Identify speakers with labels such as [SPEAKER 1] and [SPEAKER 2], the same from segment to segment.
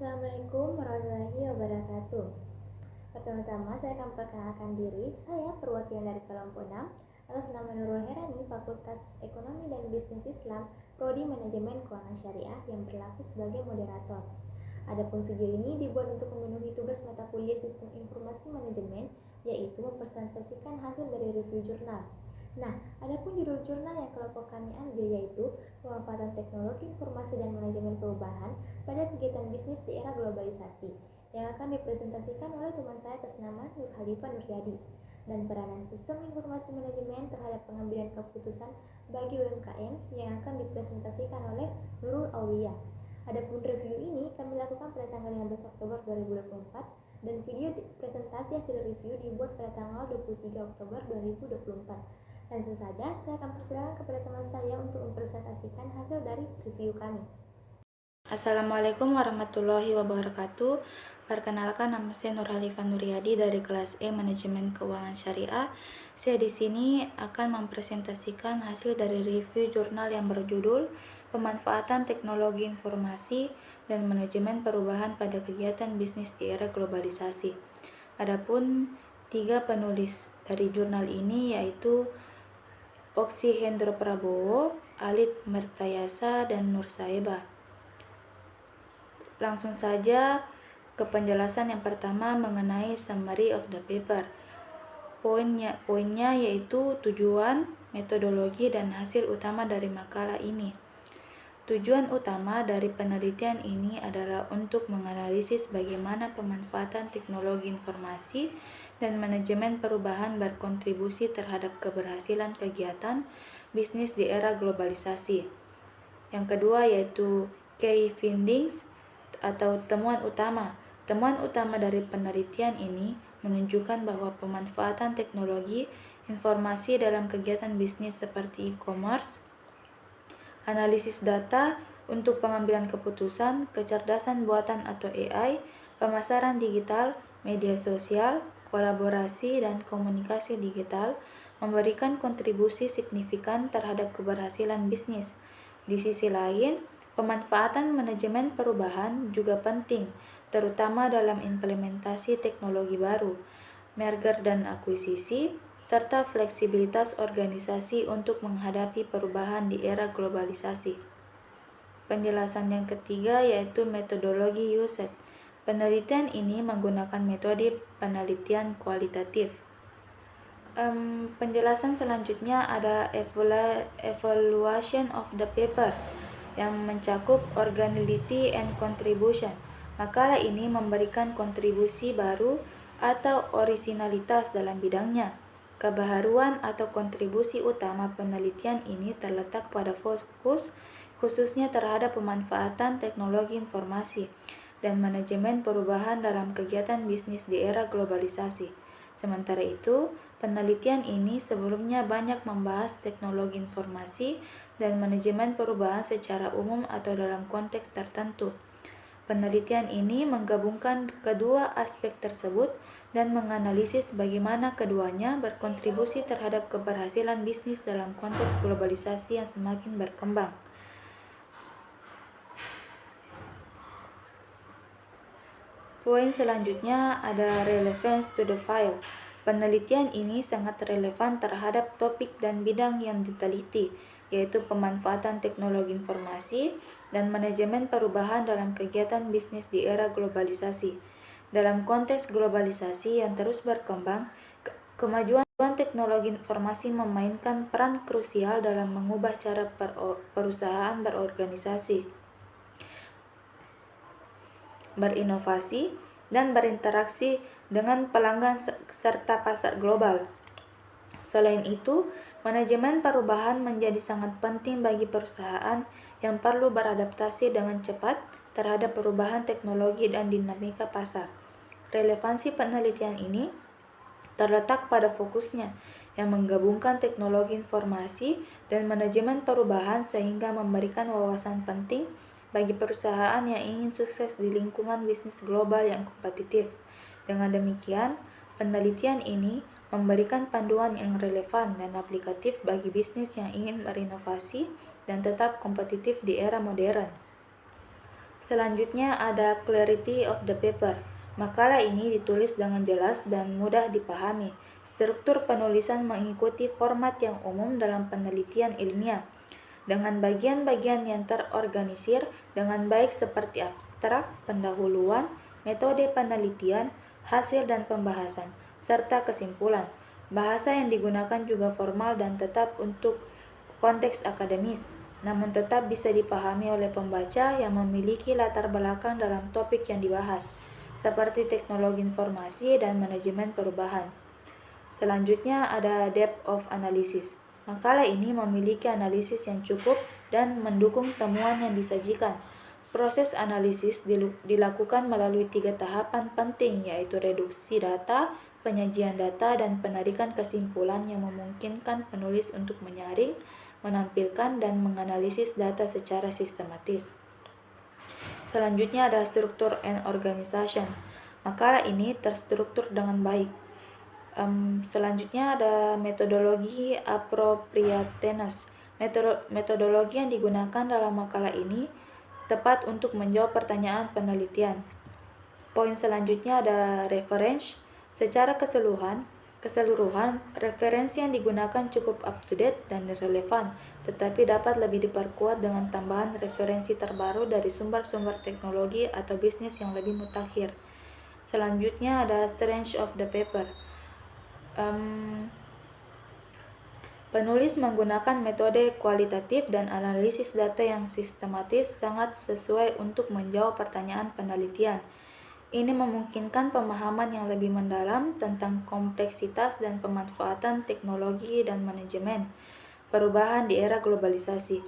[SPEAKER 1] Assalamualaikum warahmatullahi wabarakatuh. Pertama-tama saya akan perkenalkan diri. Saya perwakilan dari kelompok 6 atas nama Nurul Herani, Fakultas Ekonomi dan Bisnis Islam, Prodi Manajemen Keuangan Syariah yang berlaku sebagai moderator. Adapun video ini dibuat untuk memenuhi tugas mata kuliah Sistem Informasi Manajemen, yaitu mempresentasikan hasil dari review jurnal. Nah, adapun judul jurnal yang kelompok kami ambil yaitu Pemanfaatan Teknologi Informasi dan Manajemen Perubahan pada Kegiatan Bisnis di Era Globalisasi, yang akan dipresentasikan oleh teman saya atas nama Nur Halifah Nuryadi, dan peranan Sistem Informasi Manajemen terhadap pengambilan keputusan bagi UMKM yang akan dipresentasikan oleh Nurul Aulia. Adapun review ini kami lakukan pada tanggal 15 Oktober 2024 dan video presentasi hasil review dibuat pada tanggal 23 Oktober 2024. Langsung saja, saya akan persilakan kepada teman saya untuk mempresentasikan hasil dari review kami.
[SPEAKER 2] Assalamualaikum warahmatullahi wabarakatuh. Perkenalkan, nama saya Nur Halifah Nuryadi dari kelas E Manajemen Keuangan Syariah. Saya di sini akan mempresentasikan hasil dari review jurnal yang berjudul Pemanfaatan Teknologi Informasi dan Manajemen Perubahan pada Kegiatan Bisnis di Era Globalisasi. Adapun 3 penulis dari jurnal ini yaitu Oksi Hendro Prabowo, Alit Mertayasa, dan Nur Saeba. Langsung saja ke penjelasan yang pertama mengenai summary of the paper. Poinnya yaitu tujuan, metodologi, dan hasil utama dari makalah ini. Tujuan utama dari penelitian ini adalah untuk menganalisis bagaimana pemanfaatan teknologi informasi dan manajemen perubahan berkontribusi terhadap keberhasilan kegiatan bisnis di era globalisasi. Yang kedua yaitu key findings atau temuan utama. Temuan utama dari penelitian ini menunjukkan bahwa pemanfaatan teknologi informasi dalam kegiatan bisnis seperti e-commerce, analisis data untuk pengambilan keputusan, kecerdasan buatan atau AI, pemasaran digital, media sosial, kolaborasi, dan komunikasi digital memberikan kontribusi signifikan terhadap keberhasilan bisnis. Di sisi lain, pemanfaatan manajemen perubahan juga penting, terutama dalam implementasi teknologi baru, merger dan akuisisi, serta fleksibilitas organisasi untuk menghadapi perubahan di era globalisasi. Penjelasan yang ketiga yaitu metodologi USET. Penelitian ini menggunakan metode penelitian kualitatif. Penjelasan selanjutnya ada evaluation of the paper yang mencakup originality and contribution. Makalah ini memberikan kontribusi baru atau orisinalitas dalam bidangnya. Kebaharuan atau kontribusi utama penelitian ini terletak pada fokus khususnya terhadap pemanfaatan teknologi informasi dan manajemen perubahan dalam kegiatan bisnis di era globalisasi. Sementara itu, penelitian ini sebelumnya banyak membahas teknologi informasi dan manajemen perubahan secara umum atau dalam konteks tertentu. Penelitian ini menggabungkan kedua aspek tersebut dan menganalisis bagaimana keduanya berkontribusi terhadap keberhasilan bisnis dalam konteks globalisasi yang semakin berkembang. Poin selanjutnya ada relevance to the file. Penelitian ini sangat relevan terhadap topik dan bidang yang diteliti, yaitu pemanfaatan teknologi informasi dan manajemen perubahan dalam kegiatan bisnis di era globalisasi. Dalam konteks globalisasi yang terus berkembang, kemajuan teknologi informasi memainkan peran krusial dalam mengubah cara perusahaan berorganisasi, berinovasi, dan berinteraksi dengan pelanggan serta pasar global. Selain itu, manajemen perubahan menjadi sangat penting bagi perusahaan yang perlu beradaptasi dengan cepat terhadap perubahan teknologi dan dinamika pasar. Relevansi penelitian ini terletak pada fokusnya yang menggabungkan teknologi informasi dan manajemen perubahan sehingga memberikan wawasan penting bagi perusahaan yang ingin sukses di lingkungan bisnis global yang kompetitif. Dengan demikian, penelitian ini memberikan panduan yang relevan dan aplikatif bagi bisnis yang ingin berinovasi dan tetap kompetitif di era modern. Selanjutnya ada clarity of the paper. Makalah ini ditulis dengan jelas dan mudah dipahami. Struktur penulisan mengikuti format yang umum dalam penelitian ilmiah, dengan bagian-bagian yang terorganisir dengan baik seperti abstrak, pendahuluan, metode penelitian, hasil dan pembahasan, serta kesimpulan. Bahasa yang digunakan juga formal dan tetap untuk konteks akademis, namun tetap bisa dipahami oleh pembaca yang memiliki latar belakang dalam topik yang dibahas, seperti teknologi informasi dan manajemen perubahan. Selanjutnya ada depth of analysis. Makalah ini memiliki analisis yang cukup dan mendukung temuan yang disajikan. Proses analisis dilakukan melalui 3 tahapan penting, yaitu reduksi data, penyajian data, dan penarikan kesimpulan yang memungkinkan penulis untuk menyaring, menampilkan, dan menganalisis data secara sistematis. Selanjutnya ada struktur and organization. Makalah ini terstruktur dengan baik. Selanjutnya ada metodologi appropriateness. Metodologi yang digunakan dalam makalah ini tepat untuk menjawab pertanyaan penelitian. Poin selanjutnya ada reference. Secara keseluruhan, referensi yang digunakan cukup up-to-date dan relevan, tetapi dapat lebih diperkuat dengan tambahan referensi terbaru dari sumber-sumber teknologi atau bisnis yang lebih mutakhir. Selanjutnya ada strength of the paper. Penulis menggunakan metode kualitatif dan analisis data yang sistematis sangat sesuai untuk menjawab pertanyaan penelitian. Ini memungkinkan pemahaman yang lebih mendalam tentang kompleksitas dan pemanfaatan teknologi dan manajemen perubahan di era globalisasi.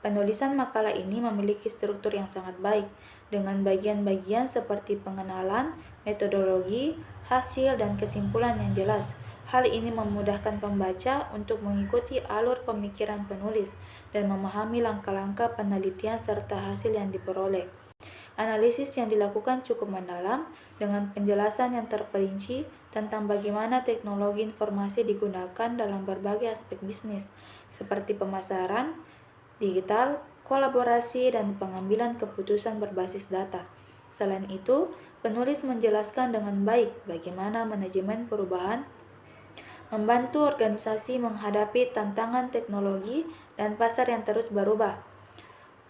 [SPEAKER 2] Penulisan makalah ini memiliki struktur yang sangat baik, dengan bagian-bagian seperti pengenalan, metodologi, hasil, dan kesimpulan yang jelas. Hal ini memudahkan pembaca untuk mengikuti alur pemikiran penulis dan memahami langkah-langkah penelitian serta hasil yang diperoleh. Analisis yang dilakukan cukup mendalam, dengan penjelasan yang terperinci tentang bagaimana teknologi informasi digunakan dalam berbagai aspek bisnis, seperti pemasaran, digital, kolaborasi, dan pengambilan keputusan berbasis data. Selain itu, penulis menjelaskan dengan baik bagaimana manajemen perubahan membantu organisasi menghadapi tantangan teknologi dan pasar yang terus berubah.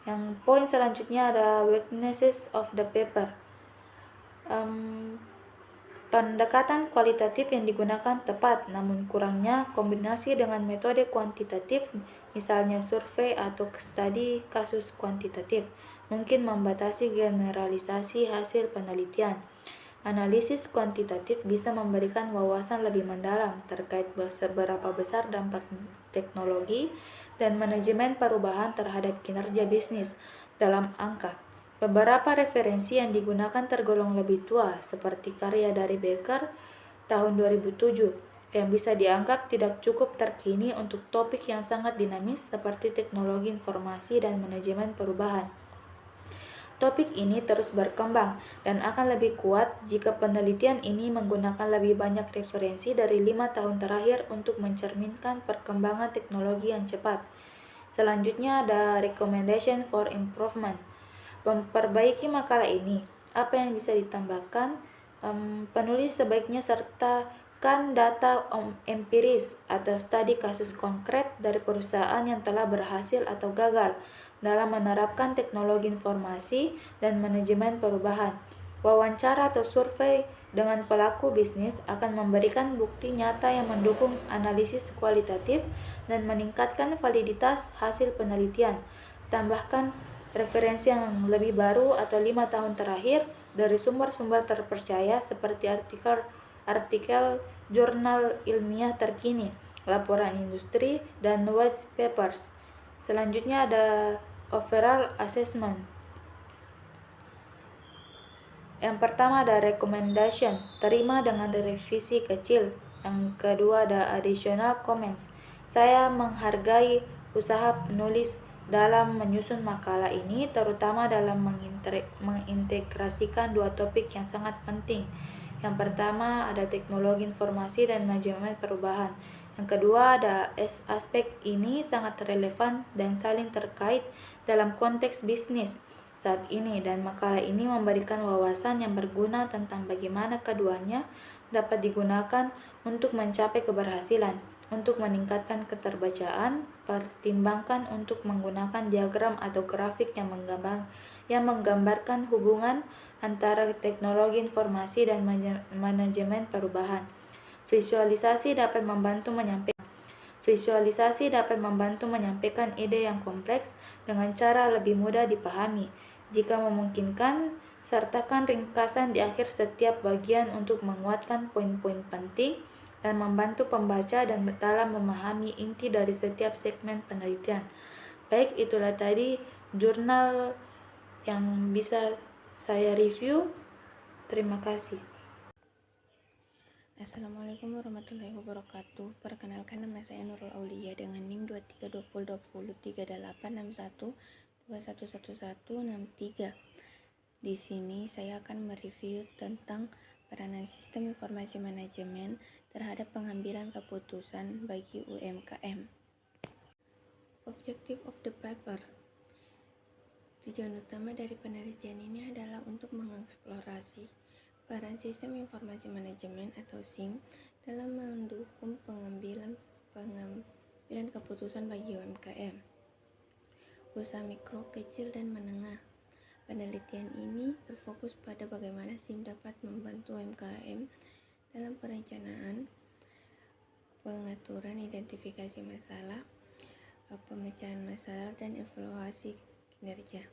[SPEAKER 2] Yang poin selanjutnya ada weaknesses of the paper. Pendekatan kualitatif yang digunakan tepat, namun kurangnya kombinasi dengan metode kuantitatif, misalnya survei atau studi kasus kuantitatif, mungkin membatasi generalisasi hasil penelitian. Analisis kuantitatif bisa memberikan wawasan lebih mendalam terkait seberapa besar dampak teknologi dan manajemen perubahan terhadap kinerja bisnis dalam angka. Beberapa referensi yang digunakan tergolong lebih tua, seperti karya dari Becker tahun 2007, yang bisa dianggap tidak cukup terkini untuk topik yang sangat dinamis seperti teknologi informasi dan manajemen perubahan. Topik ini terus berkembang dan akan lebih kuat jika penelitian ini menggunakan lebih banyak referensi dari 5 tahun terakhir untuk mencerminkan perkembangan teknologi yang cepat. Selanjutnya ada recommendation for improvement. Memperbaiki makalah ini, apa yang bisa ditambahkan? Penulis sebaiknya sertakan data empiris atau studi kasus konkret dari perusahaan yang telah berhasil atau gagal dalam menerapkan teknologi informasi dan manajemen perubahan. Wawancara atau survei dengan pelaku bisnis akan memberikan bukti nyata yang mendukung analisis kualitatif dan meningkatkan validitas hasil penelitian. Tambahkan referensi yang lebih baru atau 5 tahun terakhir dari sumber-sumber terpercaya seperti artikel jurnal ilmiah terkini, laporan industri, dan white papers. Selanjutnya ada overall assessment. Yang pertama ada recommendation, terima dengan revisi kecil. Yang kedua ada additional comments. Saya menghargai usaha penulis dalam menyusun makalah ini, terutama dalam mengintegrasikan 2 topik yang sangat penting. Yang pertama ada teknologi informasi dan manajemen perubahan. Yang kedua ada aspek ini sangat relevan dan saling terkait dalam konteks bisnis. saat ini, dan makalah ini memberikan wawasan yang berguna tentang bagaimana keduanya dapat digunakan untuk mencapai keberhasilan. Untuk meningkatkan keterbacaan, pertimbangkan untuk menggunakan diagram atau grafik yang menggambarkan hubungan antara teknologi informasi dan manajemen perubahan. Visualisasi dapat membantu menyampaikan ide yang kompleks dengan cara lebih mudah dipahami. Jika memungkinkan, sertakan ringkasan di akhir setiap bagian untuk menguatkan poin-poin penting dan membantu pembaca dalam memahami inti dari setiap segmen penelitian. Baik, itulah tadi jurnal yang bisa saya review. Terima kasih.
[SPEAKER 3] Assalamualaikum warahmatullahi wabarakatuh. Perkenalkan, nama saya Nurul Aulia dengan NIM 2320203861211163. Di sini saya akan mereview tentang peranan sistem informasi manajemen terhadap pengambilan keputusan bagi UMKM. Objective of the paper. Tujuan utama dari penelitian ini adalah untuk mengeksplorasi peran sistem informasi manajemen atau SIM dalam mendukung pengambilan keputusan bagi UMKM, usaha mikro, kecil, dan menengah. Penelitian ini berfokus pada bagaimana SIM dapat membantu UMKM dalam perencanaan, pengaturan, identifikasi masalah, pemecahan masalah, dan evaluasi kinerja,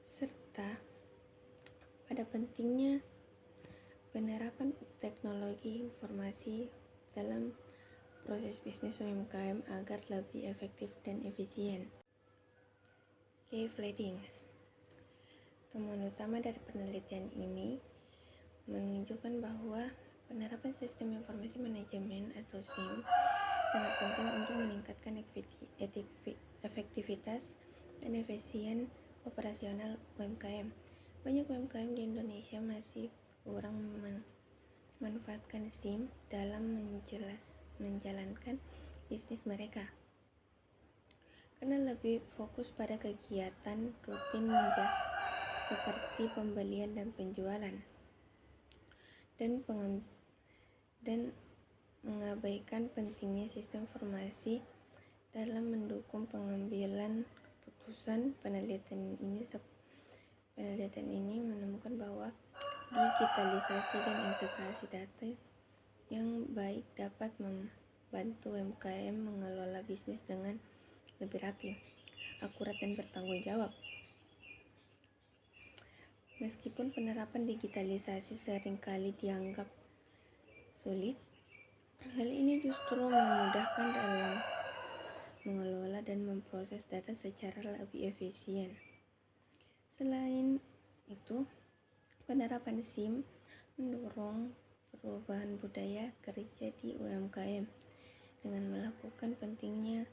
[SPEAKER 3] serta pada pentingnya penerapan teknologi informasi dalam proses bisnis UMKM agar lebih efektif dan efisien. Key findings. Temuan utama dari penelitian ini menunjukkan bahwa penerapan sistem informasi manajemen atau SIM sangat penting untuk meningkatkan efektivitas dan efisien operasional UMKM. Banyak UMKM di Indonesia masih kurang memanfaatkan SIM dalam menjalankan bisnis mereka, karena lebih fokus pada kegiatan rutin seperti pembelian dan penjualan, dan mengabaikan pentingnya sistem informasi dalam mendukung pengambilan keputusan. Penelitian ini menemukan bahwa digitalisasi dan integrasi data yang baik dapat membantu UMKM mengelola bisnis dengan lebih rapi, akurat, dan bertanggung jawab. Meskipun penerapan digitalisasi seringkali dianggap sulit, hal ini justru memudahkan dalam mengelola dan memproses data secara lebih efisien. Selain itu, penerapan SIM mendorong perubahan budaya kerja di UMKM dengan melakukan pentingnya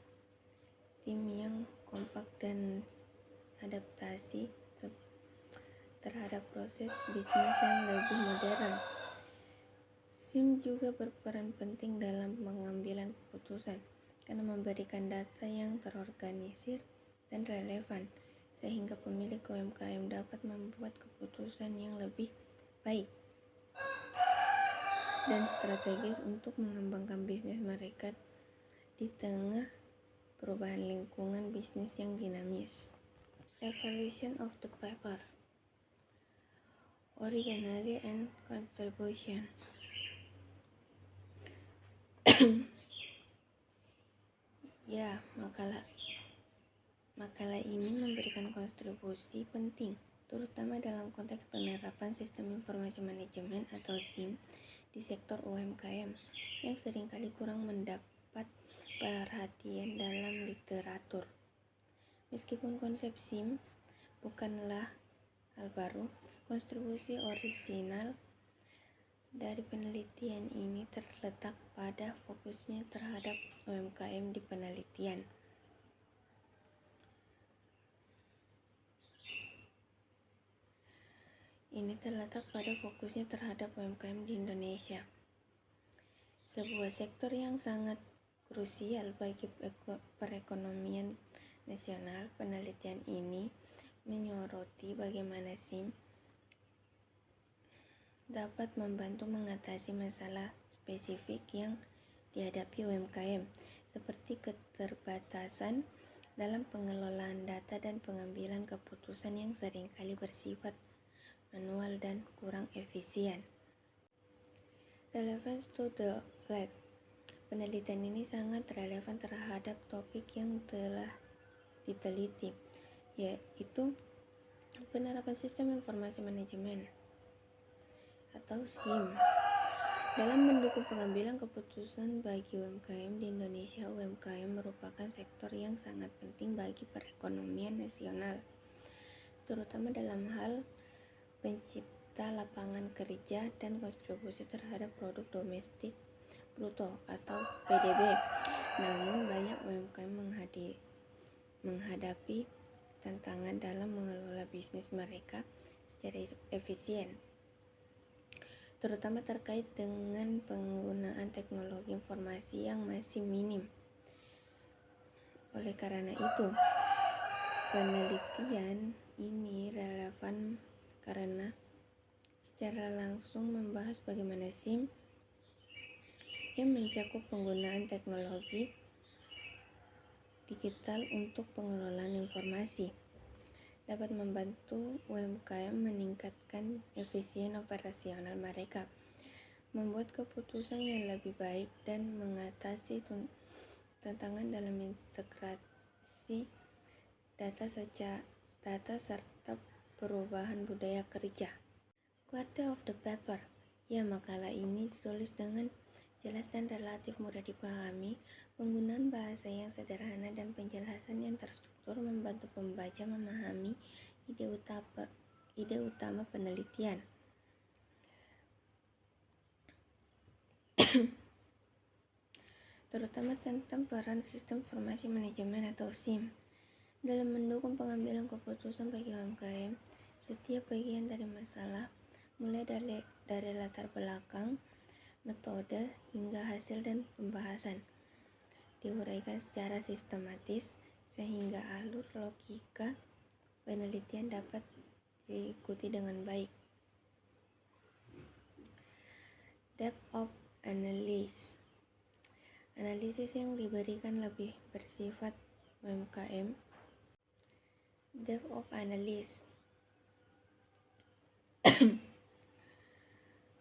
[SPEAKER 3] tim yang kompak dan adaptasi terhadap proses bisnis yang lebih modern. SIM juga berperan penting dalam pengambilan keputusan karena memberikan data yang terorganisir dan relevan, sehingga pemilik UMKM dapat membuat keputusan yang lebih baik dan strategis untuk mengembangkan bisnis mereka di tengah perubahan lingkungan bisnis yang dinamis. Evaluation of the paper. Originality and contribution. Ya, makalah ini memberikan kontribusi penting, terutama dalam konteks penerapan sistem informasi manajemen atau SIM di sektor UMKM yang seringkali kurang mendapat perhatian dalam literatur. Meskipun konsep SIM bukanlah hal baru, kontribusi orisinal dari penelitian ini terletak pada fokusnya terhadap UMKM di penelitian. Ini terletak pada fokusnya terhadap UMKM di Indonesia, sebuah sektor yang sangat krusial bagi perekonomian nasional. Penelitian ini menyoroti bagaimana SIM dapat membantu mengatasi masalah spesifik yang dihadapi UMKM, seperti keterbatasan dalam pengelolaan data dan pengambilan keputusan yang seringkali bersifat manual dan kurang efisien. Relevance to the flag. Penelitian ini sangat relevan terhadap topik yang telah diteliti, yaitu penerapan sistem informasi manajemen atau SIM dalam mendukung pengambilan keputusan bagi UMKM di Indonesia. UMKM merupakan sektor yang sangat penting bagi perekonomian nasional, terutama dalam hal pencipta lapangan kerja dan kontribusi terhadap produk domestik bruto atau PDB. Namun banyak UMKM menghadapi tantangan dalam mengelola bisnis mereka secara efisien, terutama terkait dengan penggunaan teknologi informasi yang masih minim. Oleh karena itu, penelitian ini relevan karena secara langsung membahas bagaimana SIM yang mencakup penggunaan teknologi digital untuk pengelolaan informasi dapat membantu UMKM meningkatkan efisien operasional mereka, membuat keputusan yang lebih baik, dan mengatasi tantangan dalam integrasi data serta perubahan budaya kerja. Quality of the paper. Ya, makalah ini ditulis dengan jelas dan relatif mudah dipahami. Penggunaan bahasa yang sederhana dan penjelasan yang terstruktur membantu pembaca memahami ide utama penelitian. Terutama tentang peran sistem informasi manajemen atau SIM dalam mendukung pengambilan keputusan bagi UMKM. Setiap bagian dari masalah, mulai dari latar belakang, metode, hingga hasil dan pembahasan, diuraikan secara sistematis sehingga alur logika penelitian dapat diikuti dengan baik. Depth of analysis. Analisis yang diberikan lebih bersifat UMKM. Depth of analysis.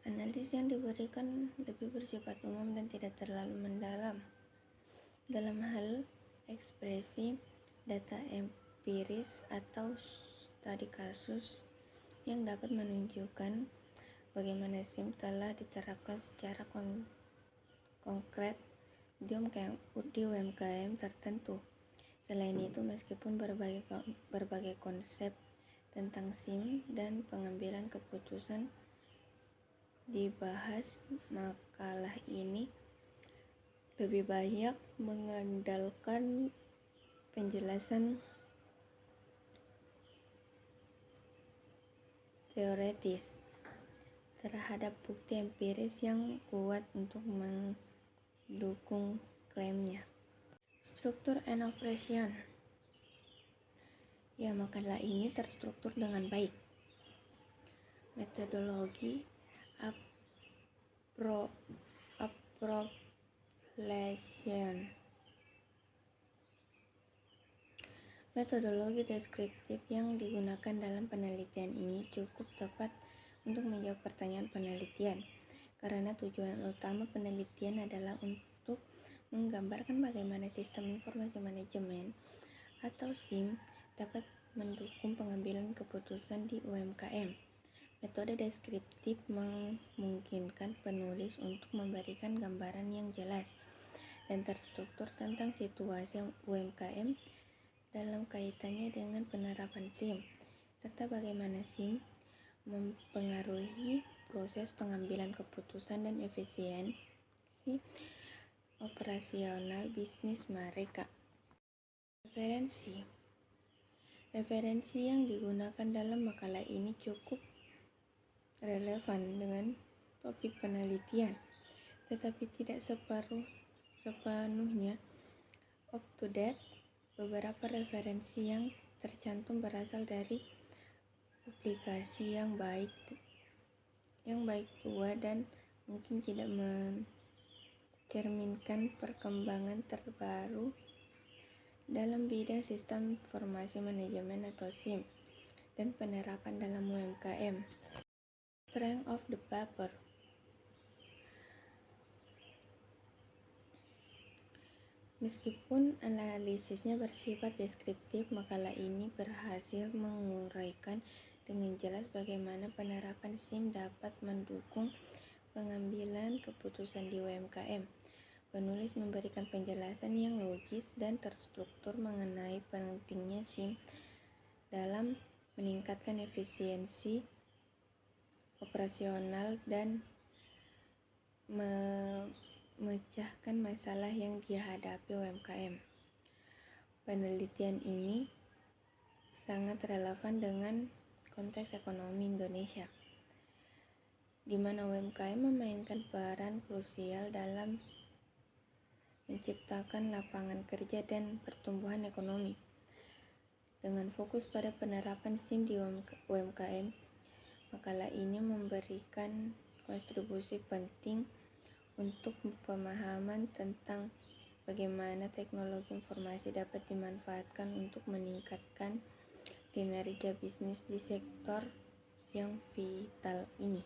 [SPEAKER 3] Analisis yang diberikan lebih bersifat umum dan tidak terlalu mendalam dalam hal ekspresi, data empiris, atau studi kasus yang dapat menunjukkan bagaimana SIM telah diterapkan secara konkret di UMKM tertentu. Selain itu, meskipun berbagai konsep tentang SIM dan pengambilan keputusan dibahas, makalah ini lebih banyak mengandalkan penjelasan teoretis terhadap bukti empiris yang kuat untuk mendukung klaimnya. Struktur and operation. Ya, makalah ini terstruktur dengan baik. Metodologi appropriation. Metodologi deskriptif yang digunakan dalam penelitian ini cukup tepat untuk menjawab pertanyaan penelitian, karena tujuan utama penelitian adalah untuk menggambarkan bagaimana sistem informasi manajemen atau SIM dapat mendukung pengambilan keputusan di UMKM. Metode deskriptif memungkinkan penulis untuk memberikan gambaran yang jelas dan terstruktur tentang situasi UMKM dalam kaitannya dengan penerapan SIM, serta bagaimana SIM mempengaruhi proses pengambilan keputusan dan efisiensi operasional bisnis mereka. Referensi yang digunakan dalam makalah ini cukup relevan dengan topik penelitian, tetapi tidak sepenuhnya up to date. Beberapa referensi yang tercantum berasal dari publikasi yang baik tua dan mungkin tidak mencerminkan perkembangan terbaru dalam bidang sistem informasi manajemen atau SIM dan penerapan dalam UMKM. Strength of the paper. Meskipun analisisnya bersifat deskriptif, makalah ini berhasil menguraikan dengan jelas bagaimana penerapan SIM dapat mendukung pengambilan keputusan di UMKM. Penulis memberikan penjelasan yang logis dan terstruktur mengenai pentingnya SIM dalam meningkatkan efisiensi operasional dan memecahkan masalah yang dihadapi UMKM. Penelitian ini sangat relevan dengan konteks ekonomi Indonesia, di mana UMKM memainkan peran krusial dalam menciptakan lapangan kerja dan pertumbuhan ekonomi. Dengan fokus pada penerapan SIM di UMKM, makalah ini memberikan kontribusi penting untuk pemahaman tentang bagaimana teknologi informasi dapat dimanfaatkan untuk meningkatkan kinerja bisnis di sektor yang vital ini.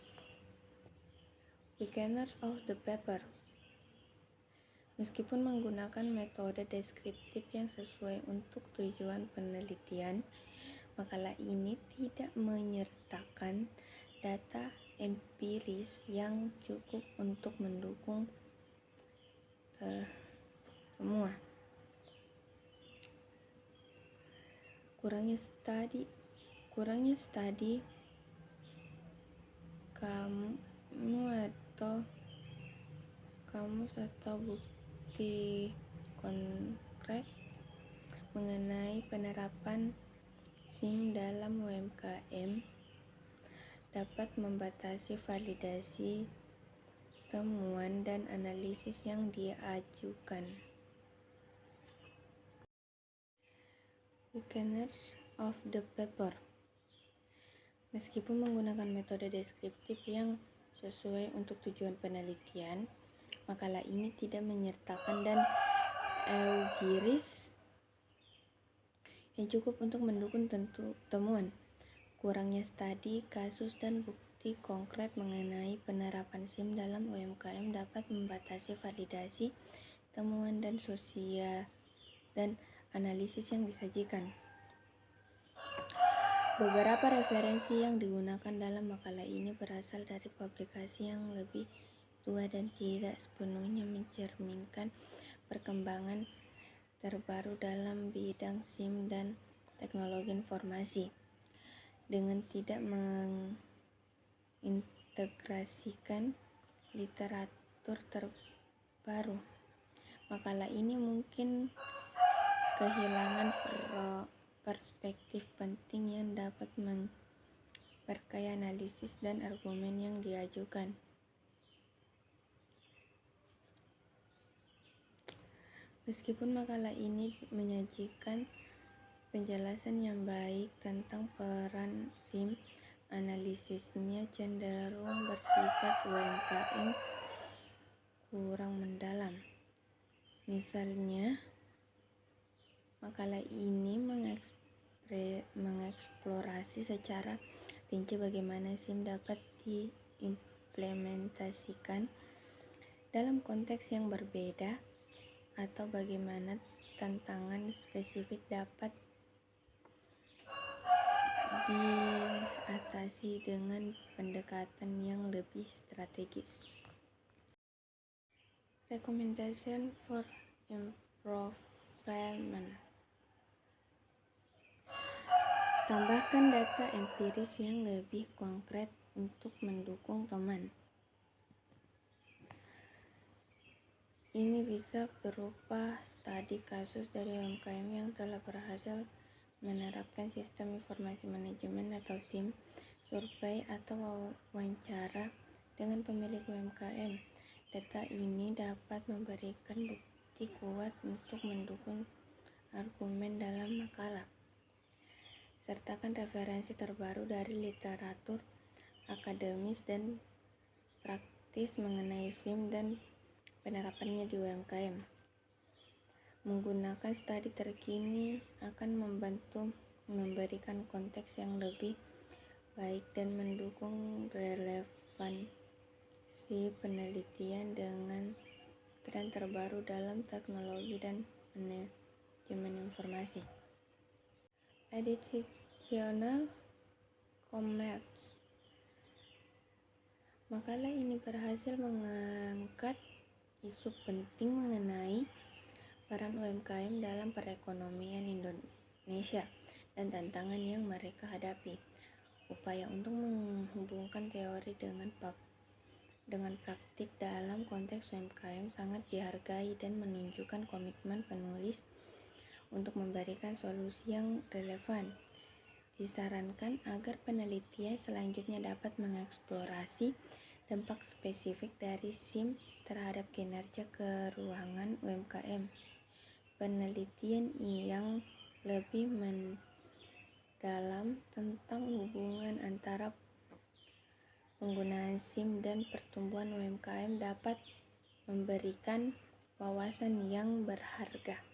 [SPEAKER 3] Beginners of the paper. Meskipun menggunakan metode deskriptif yang sesuai untuk tujuan penelitian, makalah ini tidak menyertakan data empiris yang cukup untuk mendukung semua. Kurangnya studi kamus atau bukti konkret mengenai penerapan SIM dalam UMKM dapat membatasi validasi temuan dan analisis yang diajukan. Beginners of the paper. Meskipun menggunakan metode deskriptif yang sesuai untuk tujuan penelitian, makalah ini tidak menyertakan dan empiris yang cukup untuk mendukung temuan. Kurangnya studi kasus dan bukti konkret mengenai penerapan SIM dalam UMKM dapat membatasi validasi temuan dan analisis yang disajikan. Beberapa referensi yang digunakan dalam makalah ini berasal dari publikasi yang lebih tua dan tidak sepenuhnya mencerminkan perkembangan terbaru dalam bidang SIM dan teknologi informasi. Dengan tidak mengintegrasikan literatur terbaru, makalah ini mungkin kehilangan perspektif penting yang dapat memperkaya analisis dan argumen yang diajukan. Meskipun makalah ini menyajikan penjelasan yang baik tentang peran SIM, analisisnya cenderung bersifat UMKM kurang mendalam. Misalnya, makalah ini mengeksplorasi secara rinci bagaimana SIM dapat diimplementasikan dalam konteks yang berbeda atau bagaimana tantangan spesifik dapat diatasi dengan pendekatan yang lebih strategis. Recommendation for improvement. Tambahkan data empiris yang lebih konkret untuk mendukung teman. Ini bisa berupa studi kasus dari UMKM yang telah berhasil menerapkan sistem informasi manajemen atau SIM, survei atau wawancara dengan pemilik UMKM. Data ini dapat memberikan bukti kuat untuk mendukung argumen dalam makalah. sertakan referensi terbaru dari literatur akademis dan praktis mengenai SIM dan penerapannya di UMKM. Menggunakan studi terkini akan membantu memberikan konteks yang lebih baik dan mendukung relevansi penelitian dengan tren terbaru dalam teknologi dan manajemen informasi. Editorial Commerce. Makalah ini berhasil mengangkat isu penting mengenai peran UMKM dalam perekonomian Indonesia dan tantangan yang mereka hadapi. Upaya untuk menghubungkan teori dengan praktik dalam konteks UMKM sangat dihargai dan menunjukkan komitmen penulis untuk memberikan solusi yang relevan. Disarankan agar penelitian selanjutnya dapat mengeksplorasi dampak spesifik dari SIM terhadap kinerja keuangan UMKM. Penelitian yang lebih mendalam tentang hubungan antara penggunaan SIM dan pertumbuhan UMKM dapat memberikan wawasan yang berharga.